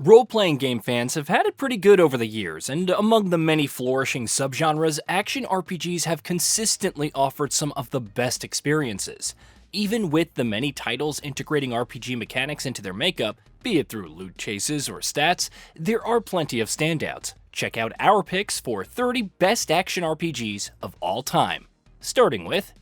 Role-playing game fans have had it pretty good over the years, and among the many flourishing subgenres, action RPGs have consistently offered some of the best experiences. Even with the many titles integrating RPG mechanics into their makeup, be it through loot chases or stats, there are plenty of standouts. Check out our picks for 30 best action RPGs of all time. Starting with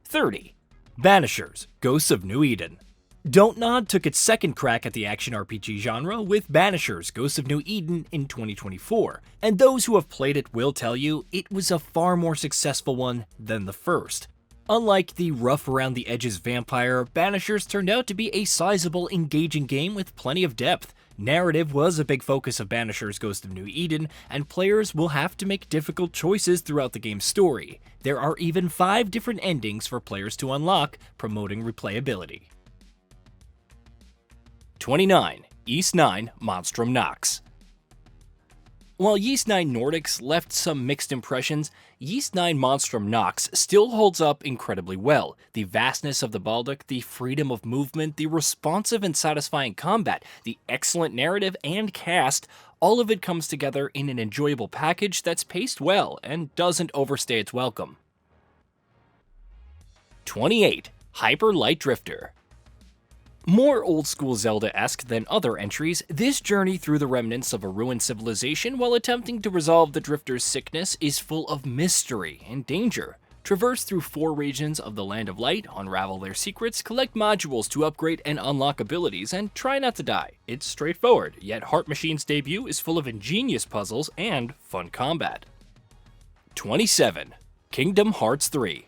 30. Banishers: Ghosts of New Eden. Dontnod took its second crack at the action RPG genre with Banishers: Ghosts of New Eden in 2024, and those who have played it will tell you it was a far more successful one than the first. Unlike the rough-around-the-edges vampire, Banishers turned out to be a sizable, engaging game with plenty of depth. Narrative was a big focus of Banishers: Ghosts of New Eden, and players will have to make difficult choices throughout the game's story. There are even 5 different endings for players to unlock, promoting replayability. 29. Ys 9: Monstrum Nox. While Ys 9 Nordics left some mixed impressions, Ys 9 Monstrum Nox still holds up incredibly well. The vastness of the Balduc, the freedom of movement, the responsive and satisfying combat, the excellent narrative and cast, all of it comes together in an enjoyable package that's paced well and doesn't overstay its welcome. 28. Hyper Light Drifter. More old-school Zelda-esque than other entries, this journey through the remnants of a ruined civilization while attempting to resolve the Drifter's sickness is full of mystery and danger. Traverse through 4 regions of the Land of Light, unravel their secrets, collect modules to upgrade and unlock abilities, and try not to die. It's straightforward, yet Heart Machine's debut is full of ingenious puzzles and fun combat. 27. Kingdom Hearts 3.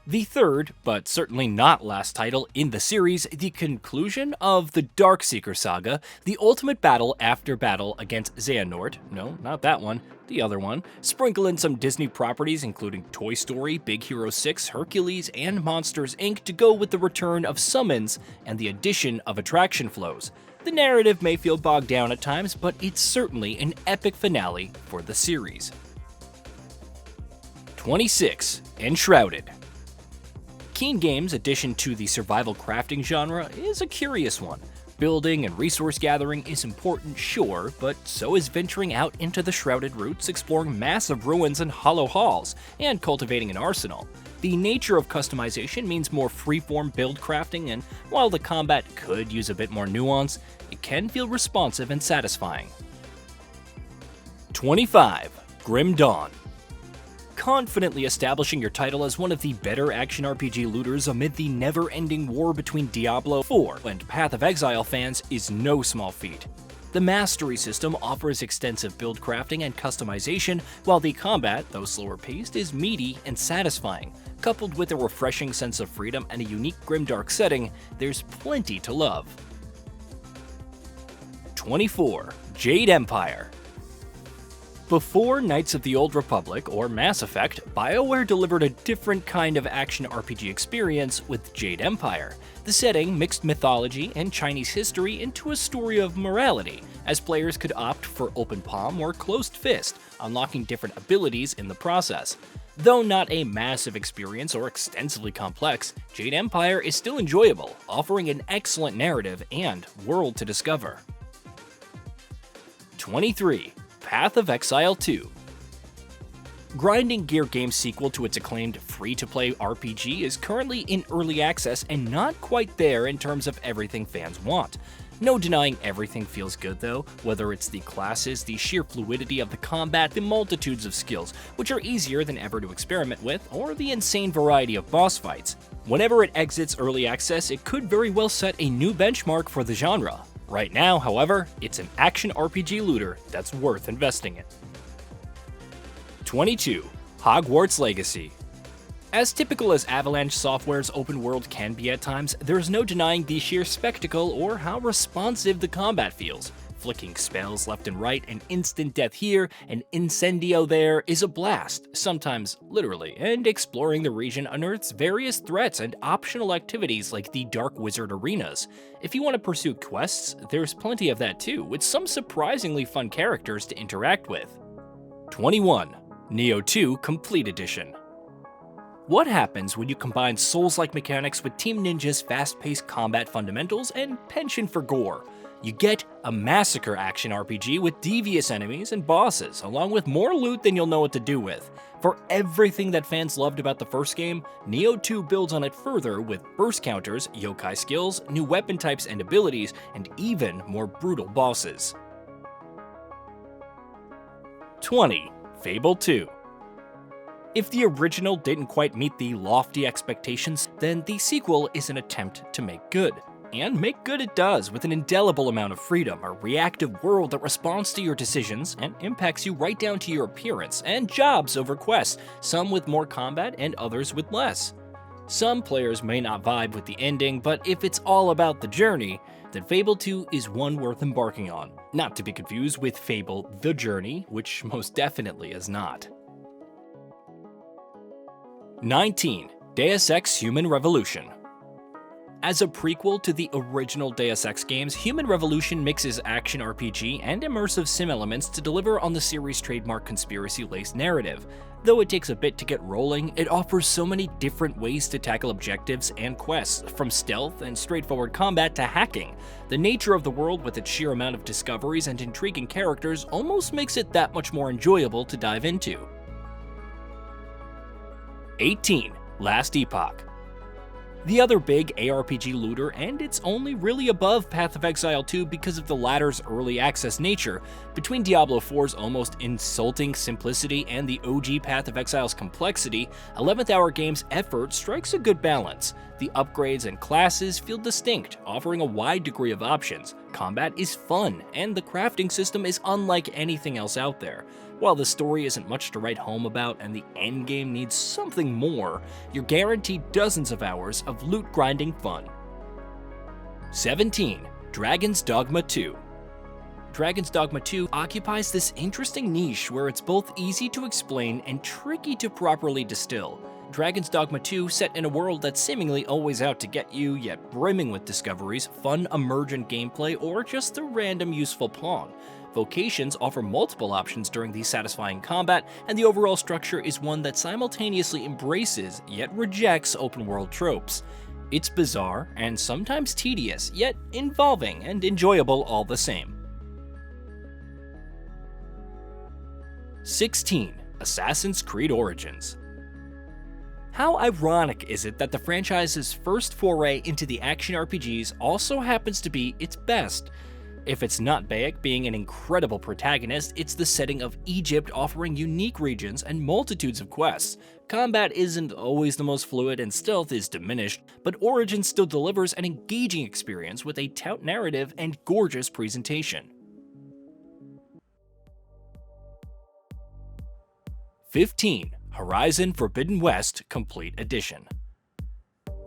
The third, but certainly not last title in the series, the conclusion of the Darkseeker saga, the ultimate battle after battle against Xehanort, no, not that one, the other one, sprinkle in some Disney properties including Toy Story, Big Hero 6, Hercules, and Monsters, Inc. to go with the return of summons and the addition of attraction flows. The narrative may feel bogged down at times, but it's certainly an epic finale for the series. 26. Enshrouded. Keen Games' addition to the survival crafting genre is a curious one. Building and resource gathering is important, sure, but so is venturing out into the shrouded roots, exploring massive ruins and hollow halls, and cultivating an arsenal. The nature of customization means more freeform build crafting, and while the combat could use a bit more nuance, it can feel responsive and satisfying. 25. Grim Dawn. Confidently establishing your title as one of the better action RPG looters amid the never-ending war between Diablo 4 and Path of Exile fans is no small feat. The Mastery system offers extensive build crafting and customization, while the combat, though slower paced, is meaty and satisfying. Coupled with a refreshing sense of freedom and a unique grimdark setting, there's plenty to love. 24. Jade Empire. Before Knights of the Old Republic or Mass Effect, BioWare delivered a different kind of action RPG experience with Jade Empire. The setting mixed mythology and Chinese history into a story of morality, as players could opt for open palm or closed fist, unlocking different abilities in the process. Though not a massive experience or extensively complex, Jade Empire is still enjoyable, offering an excellent narrative and world to discover. 23. Path of Exile 2. Grinding Gear Games' sequel to its acclaimed free-to-play RPG is currently in early access and not quite there in terms of everything fans want. No denying everything feels good though, whether it's the classes, the sheer fluidity of the combat, the multitudes of skills, which are easier than ever to experiment with, or the insane variety of boss fights. Whenever it exits early access, it could very well set a new benchmark for the genre. Right now, however, it's an action RPG looter that's worth investing in. 22. Hogwarts Legacy. As typical as Avalanche Software's open world can be at times, there's no denying the sheer spectacle or how responsive the combat feels. Flicking spells left and right, and instant death here, and incendio there is a blast, sometimes literally, and exploring the region unearths various threats and optional activities like the Dark Wizard arenas. If you want to pursue quests, there's plenty of that too, with some surprisingly fun characters to interact with. 21. Neo 2 Complete Edition. What happens when you combine Souls-like mechanics with Team Ninja's fast-paced combat fundamentals and penchant for gore? You get a massacre action RPG with devious enemies and bosses, along with more loot than you'll know what to do with. For everything that fans loved about the first game, Nioh 2 builds on it further with burst counters, yokai skills, new weapon types and abilities, and even more brutal bosses. 20. Fable 2. If the original didn't quite meet the lofty expectations, then the sequel is an attempt to make good. And make good it does, with an indelible amount of freedom, a reactive world that responds to your decisions and impacts you right down to your appearance, and jobs over quests, some with more combat and others with less. Some players may not vibe with the ending, but if it's all about the journey, then Fable 2 is one worth embarking on. Not to be confused with Fable The Journey, which most definitely is not. 19. Deus Ex Human Revolution. As a prequel to the original Deus Ex games, Human Revolution mixes action RPG and immersive sim elements to deliver on the series' trademark conspiracy-laced narrative. Though it takes a bit to get rolling, it offers so many different ways to tackle objectives and quests, from stealth and straightforward combat to hacking. The nature of the world with its sheer amount of discoveries and intriguing characters almost makes it that much more enjoyable to dive into. 18. Last Epoch. The other big ARPG looter, and it's only really above Path of Exile 2 because of the latter's early access nature. Between Diablo 4's almost insulting simplicity and the OG Path of Exile's complexity, 11th Hour Games' effort strikes a good balance. The upgrades and classes feel distinct, offering a wide degree of options. Combat is fun, and the crafting system is unlike anything else out there. While the story isn't much to write home about and the endgame needs something more, you're guaranteed dozens of hours of loot grinding fun. 17. Dragon's Dogma 2. Dragon's Dogma 2 occupies this interesting niche where it's both easy to explain and tricky to properly distill. Dragon's Dogma 2, set in a world that's seemingly always out to get you, yet brimming with discoveries, fun emergent gameplay, or just a random useful pawn. Vocations offer multiple options during the satisfying combat, and the overall structure is one that simultaneously embraces yet rejects open-world tropes. It's bizarre and sometimes tedious, yet involving and enjoyable all the same. 16. Assassin's Creed Origins. How ironic is it that the franchise's first foray into the action RPGs also happens to be its best? If it's not Bayek being an incredible protagonist, it's the setting of Egypt offering unique regions and multitudes of quests. Combat isn't always the most fluid and stealth is diminished, but Origins still delivers an engaging experience with a taut narrative and gorgeous presentation. 15. Horizon Forbidden West Complete Edition.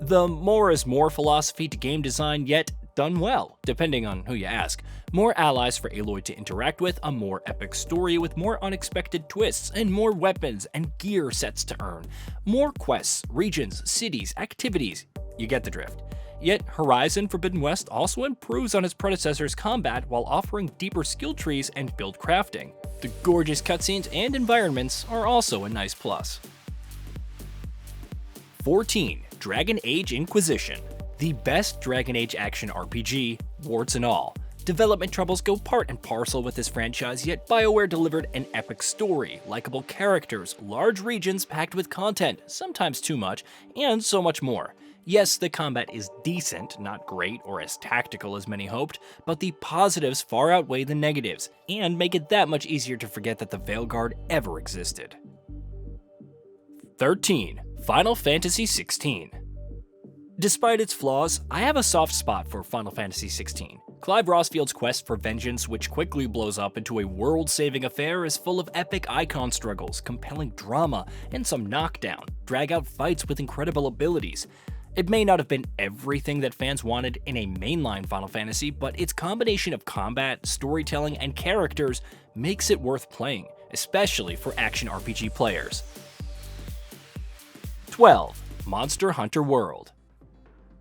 The more is more philosophy to game design, yet done well, depending on who you ask. More allies for Aloy to interact with, a more epic story with more unexpected twists, and more weapons and gear sets to earn. More quests, regions, cities, activities. You get the drift. Yet, Horizon Forbidden West also improves on its predecessor's combat while offering deeper skill trees and build crafting. The gorgeous cutscenes and environments are also a nice plus. 14. Dragon Age Inquisition. The best Dragon Age action RPG, warts and all. Development troubles go part and parcel with this franchise, yet BioWare delivered an epic story, likable characters, large regions packed with content, sometimes too much, and so much more. Yes, the combat is decent, not great or as tactical as many hoped, but the positives far outweigh the negatives, and make it that much easier to forget that the Veilguard ever existed. 13. Final Fantasy XVI. Despite its flaws, I have a soft spot for Final Fantasy XVI. Clive Rossfield's quest for vengeance, which quickly blows up into a world-saving affair, is full of epic icon struggles, compelling drama, and some knockdown, drag-out fights with incredible abilities. It may not have been everything that fans wanted in a mainline Final Fantasy, but its combination of combat, storytelling, and characters makes it worth playing, especially for action RPG players. 12. Monster Hunter World.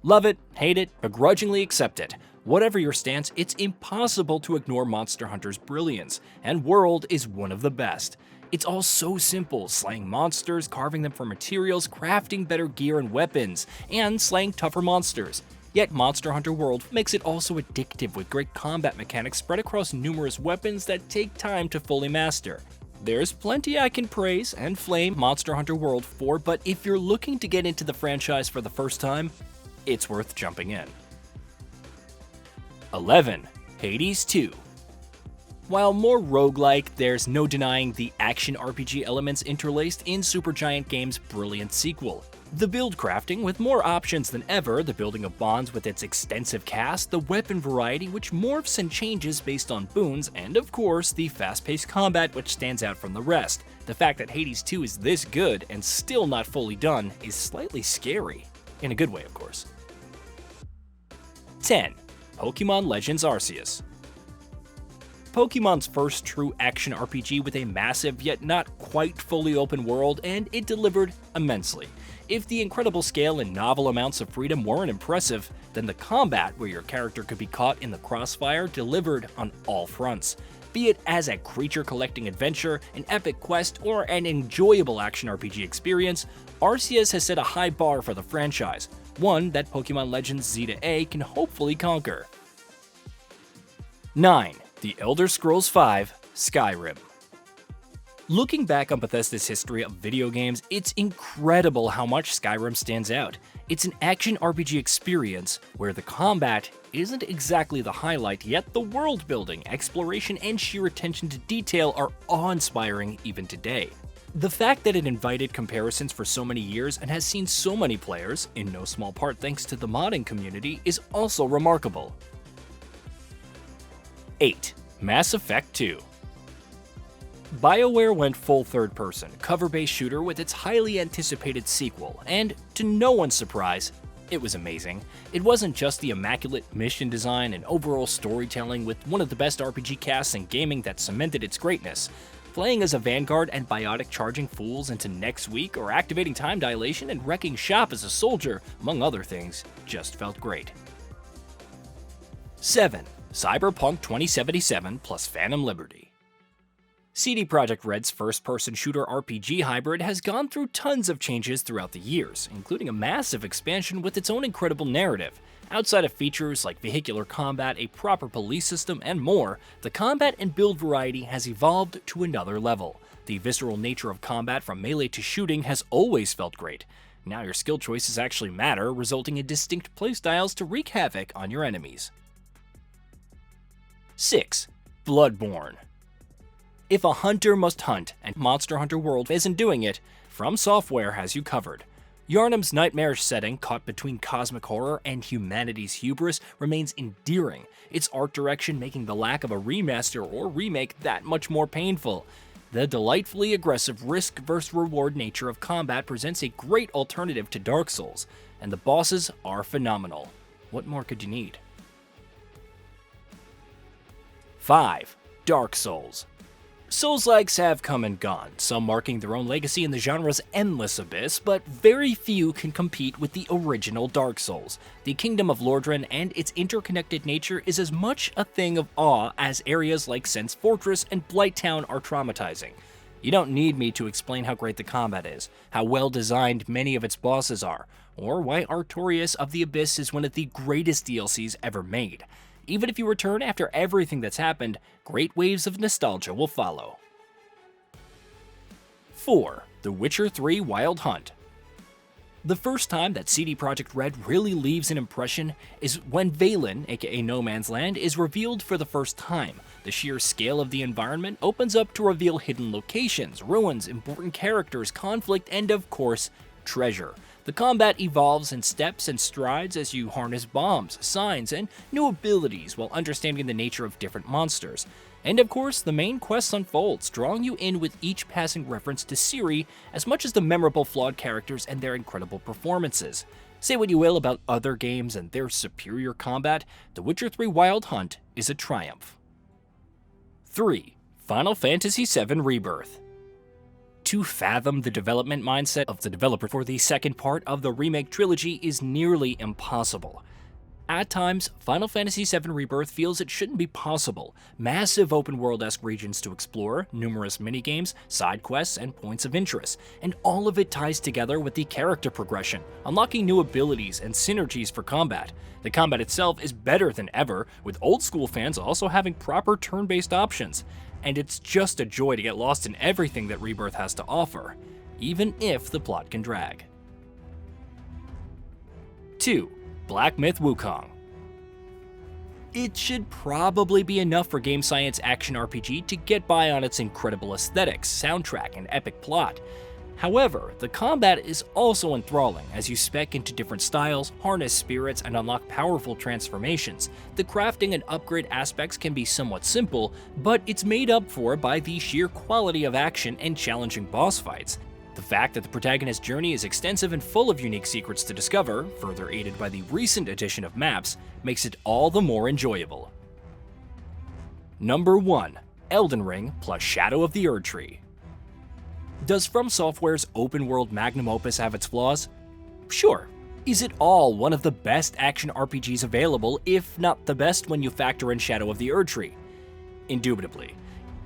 Love it, hate it, begrudgingly accept it. Whatever your stance, it's impossible to ignore Monster Hunter's brilliance, and World is one of the best. It's all so simple, slaying monsters, carving them for materials, crafting better gear and weapons, and slaying tougher monsters. Yet Monster Hunter World makes it also addictive with great combat mechanics spread across numerous weapons that take time to fully master. There's plenty I can praise and flame Monster Hunter World for, but if you're looking to get into the franchise for the first time, it's worth jumping in. 11. Hades 2. While more roguelike, there's no denying the action RPG elements interlaced in Supergiant Games' brilliant sequel. The build crafting with more options than ever, the building of bonds with its extensive cast, the weapon variety which morphs and changes based on boons, and of course, the fast-paced combat which stands out from the rest. The fact that Hades 2 is this good and still not fully done is slightly scary. In a good way, of course. 10. Pokemon Legends Arceus. Pokemon's first true action RPG with a massive yet not quite fully open world, and it delivered immensely. If the incredible scale and novel amounts of freedom weren't impressive, then the combat where your character could be caught in the crossfire delivered on all fronts. Be it as a creature-collecting adventure, an epic quest, or an enjoyable action RPG experience, Arceus has set a high bar for the franchise, one that Pokemon Legends Z-A can hopefully conquer. 9. The Elder Scrolls V: Skyrim. Looking back on Bethesda's history of video games, it's incredible how much Skyrim stands out. It's an action RPG experience where the combat isn't exactly the highlight, yet the world building, exploration, and sheer attention to detail are awe-inspiring even today. The fact that it invited comparisons for so many years and has seen so many players, in no small part thanks to the modding community, is also remarkable. 8. Mass Effect 2. BioWare went full third-person, cover-based shooter with its highly anticipated sequel, and to no one's surprise, it was amazing. It wasn't just the immaculate mission design and overall storytelling with one of the best RPG casts in gaming that cemented its greatness. Playing as a Vanguard and Biotic charging fools into next week, or activating time dilation and wrecking shop as a soldier, among other things, just felt great. 7. Cyberpunk 2077 plus Phantom Liberty. CD Projekt Red's first-person shooter RPG hybrid has gone through tons of changes throughout the years, including a massive expansion with its own incredible narrative. Outside of features like vehicular combat, a proper police system, and more, the combat and build variety has evolved to another level. The visceral nature of combat from melee to shooting has always felt great. Now your skill choices actually matter, resulting in distinct playstyles to wreak havoc on your enemies. 6. Bloodborne. If a hunter must hunt, and Monster Hunter World isn't doing it, FromSoftware has you covered. Yharnam's nightmarish setting, caught between cosmic horror and humanity's hubris, remains endearing, its art direction making the lack of a remaster or remake that much more painful. The delightfully aggressive risk-versus-reward nature of combat presents a great alternative to Dark Souls, and the bosses are phenomenal. What more could you need? 5. Dark Souls. Souls-likes have come and gone, some marking their own legacy in the genre's endless abyss, but very few can compete with the original Dark Souls. The Kingdom of Lordran and its interconnected nature is as much a thing of awe as areas like Sense Fortress and Blighttown are traumatizing. You don't need me to explain how great the combat is, how well designed many of its bosses are, or why Artorias of the Abyss is one of the greatest DLCs ever made. Even if you return after everything that's happened, great waves of nostalgia will follow. 4. The Witcher 3 Wild Hunt. The first time that CD Projekt Red really leaves an impression is when Valen, aka No Man's Land, is revealed for the first time. The sheer scale of the environment opens up to reveal hidden locations, ruins, important characters, conflict, and of course, treasure. The combat evolves in steps and strides as you harness bombs, signs, and new abilities while understanding the nature of different monsters. And of course, the main quest unfolds, drawing you in with each passing reference to Ciri as much as the memorable flawed characters and their incredible performances. Say what you will about other games and their superior combat, The Witcher 3 Wild Hunt is a triumph. 3. Final Fantasy VII Rebirth. To fathom the development mindset of the developer for the second part of the remake trilogy is nearly impossible. At times, Final Fantasy VII Rebirth feels it shouldn't be possible. Massive open-world-esque regions to explore, numerous minigames, side quests, and points of interest, and all of it ties together with the character progression, unlocking new abilities and synergies for combat. The combat itself is better than ever, with old-school fans also having proper turn-based options, and it's just a joy to get lost in everything that Rebirth has to offer, even if the plot can drag. 2. Black Myth Wukong. It should probably be enough for Game Science Action RPG to get by on its incredible aesthetics, soundtrack, and epic plot. However, the combat is also enthralling as you spec into different styles, harness spirits, and unlock powerful transformations. The crafting and upgrade aspects can be somewhat simple, but it's made up for by the sheer quality of action and challenging boss fights. The fact that the protagonist's journey is extensive and full of unique secrets to discover, further aided by the recent addition of maps, makes it all the more enjoyable. Number 1. Elden Ring plus Shadow of the Erdtree. Does FromSoftware's open-world magnum opus have its flaws? Sure. Is it all one of the best action RPGs available, if not the best when you factor in Shadow of the Erdtree? Indubitably.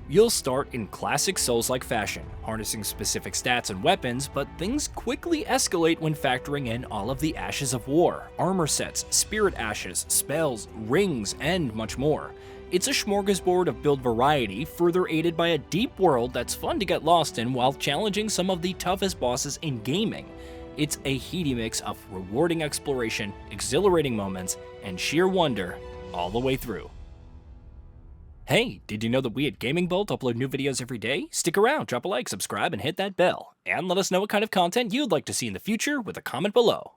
You'll start in classic Souls-like fashion, harnessing specific stats and weapons, but things quickly escalate when factoring in all of the Ashes of War, armor sets, spirit ashes, spells, rings, and much more. It's a smorgasbord of build variety, further aided by a deep world that's fun to get lost in while challenging some of the toughest bosses in gaming. It's a heady mix of rewarding exploration, exhilarating moments, and sheer wonder all the way through. Hey, did you know that we at Gaming Bolt upload new videos every day? Stick around, drop a like, subscribe, and hit that bell. And let us know what kind of content you'd like to see in the future with a comment below.